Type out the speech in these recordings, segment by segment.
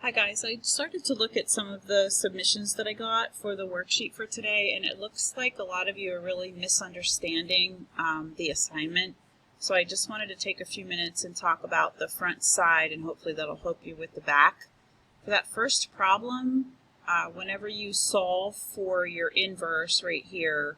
Hi guys, I started to look at some of the submissions that I got for the worksheet for today, and it looks like a lot of you are really misunderstanding the assignment. So I just wanted to take a few minutes and talk about the front side, and hopefully that'll help you with the back. For that first problem, whenever you solve for your inverse right here,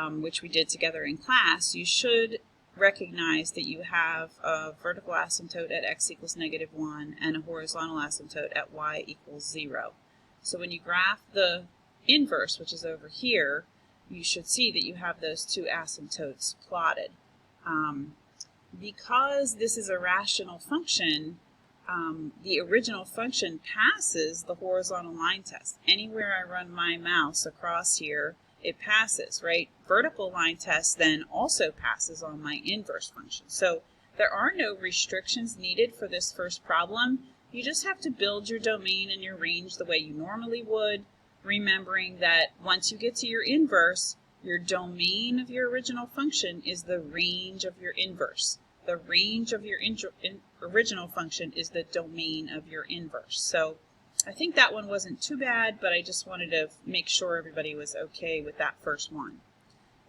which we did together in class, you should recognize that you have a vertical asymptote at x equals -1 and a horizontal asymptote at y equals 0. So when you graph the inverse, which is over here, you should see that you have those two asymptotes plotted. Because this is a rational function, the original function passes the horizontal line test. Anywhere I run my mouse across here, it passes, right? Vertical line test then also passes on my inverse function. So there are no restrictions needed for this first problem. You just have to build your domain and your range the way you normally would, remembering that once you get to your inverse, your domain of your original function is the range of your inverse. The range of your original function is the domain of your inverse. So I think that one wasn't too bad, but I just wanted to make sure everybody was okay with that first one.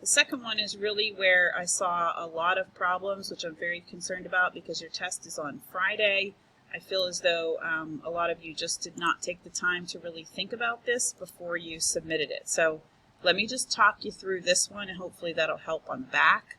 The second one is really where I saw a lot of problems, which I'm very concerned about because your test is on Friday. I feel as though a lot of you just did not take the time to really think about this before you submitted it. So let me just talk you through this one, and hopefully that'll help on the back.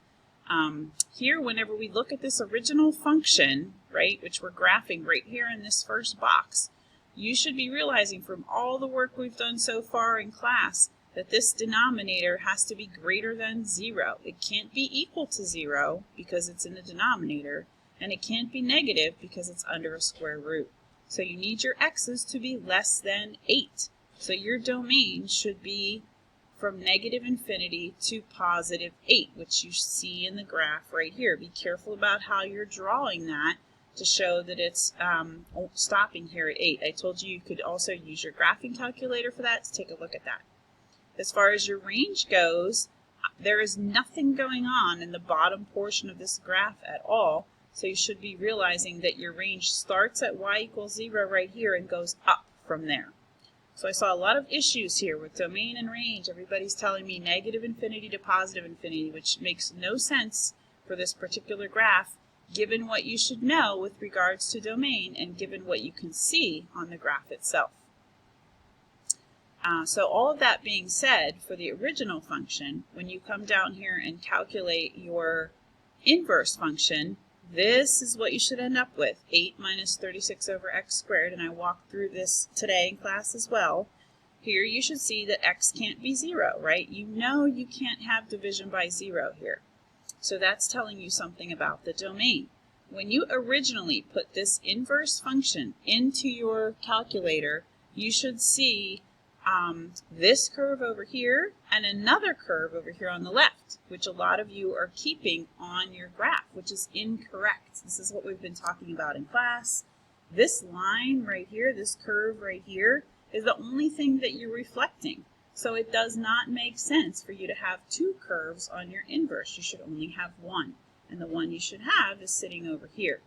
Here, whenever we look at this original function, right, which we're graphing right here in this first box, you should be realizing from all the work we've done so far in class that this denominator has to be greater than 0. It can't be equal to 0 because it's in the denominator, and it can't be negative because it's under a square root. So you need your x's to be less than 8. So your domain should be from -infinity to +8, which you see in the graph right here. Be careful about how you're drawing that to show that it's stopping here at 8. I told you you could also use your graphing calculator for that, so take a look at that. As far as your range goes, there is nothing going on in the bottom portion of this graph at all, so you should be realizing that your range starts at y equals 0 right here and goes up from there. So I saw a lot of issues here with domain and range. Everybody's telling me -infinity to +infinity, which makes no sense for this particular graph, given what you should know with regards to domain and given what you can see on the graph itself. So all of that being said, for the original function, when you come down here and calculate your inverse function, this is what you should end up with, 8 minus 36 over x squared, and I walked through this today in class as well. Here you should see that x can't be 0, right? You know you can't have division by 0 here. So that's telling you something about the domain. When you originally put this inverse function into your calculator, you should see this curve over here and another curve over here on the left, which a lot of you are keeping on your graph, which is incorrect. This is what we've been talking about in class. This line right here, this curve right here, is the only thing that you're reflecting. So it does not make sense for you to have two curves on your inverse. You should only have one, and the one you should have is sitting over here.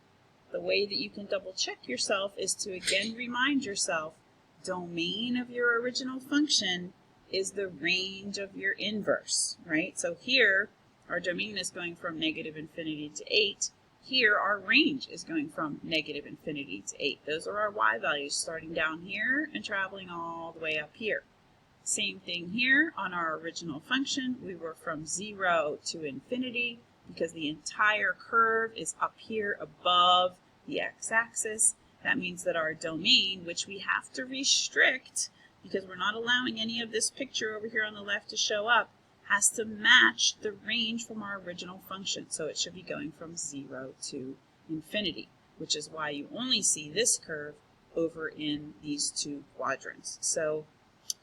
The way that you can double check yourself is to again remind yourself, domain of your original function is the range of your inverse, right? So here, our domain is going from -infinity to 8. Here, our range is going from -infinity to 8. Those are our y values starting down here and traveling all the way up here. Same thing here on our original function. We were from 0 to infinity because the entire curve is up here above the x-axis. That means that our domain, which we have to restrict because we're not allowing any of this picture over here on the left to show up, has to match the range from our original function. So it should be going from 0 to infinity, which is why you only see this curve over in these two quadrants. So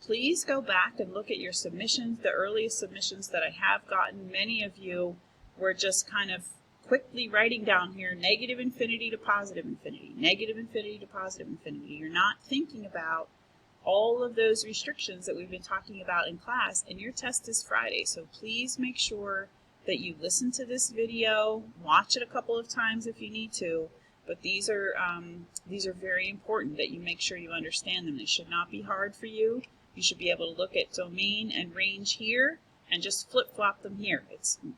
please go back and look at your submissions, the earliest submissions that I have gotten. Many of you were just kind of quickly writing down here -infinity to +infinity, -infinity to +infinity. You're not thinking about all of those restrictions that we've been talking about in class, and your test is Friday. So please make sure that you listen to this video, watch it a couple of times if you need to, But these are very important that you make sure you understand them. They should not be hard for you. You should be able to look at domain and range here and just flip-flop them here.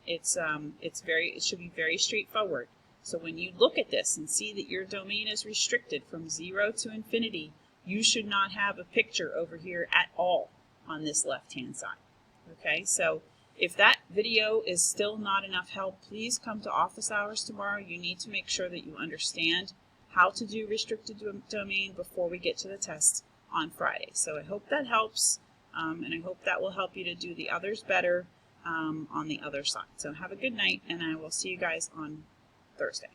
It should be very straightforward. So when you look at this and see that your domain is restricted from 0 to infinity, you should not have a picture over here at all on this left-hand side. Okay, so if that video is still not enough help, please come to office hours tomorrow. You need to make sure that you understand how to do restricted domain before we get to the test on Friday. So I hope that helps, and I hope that will help you to do the others better on the other side. So have a good night, and I will see you guys on Thursday.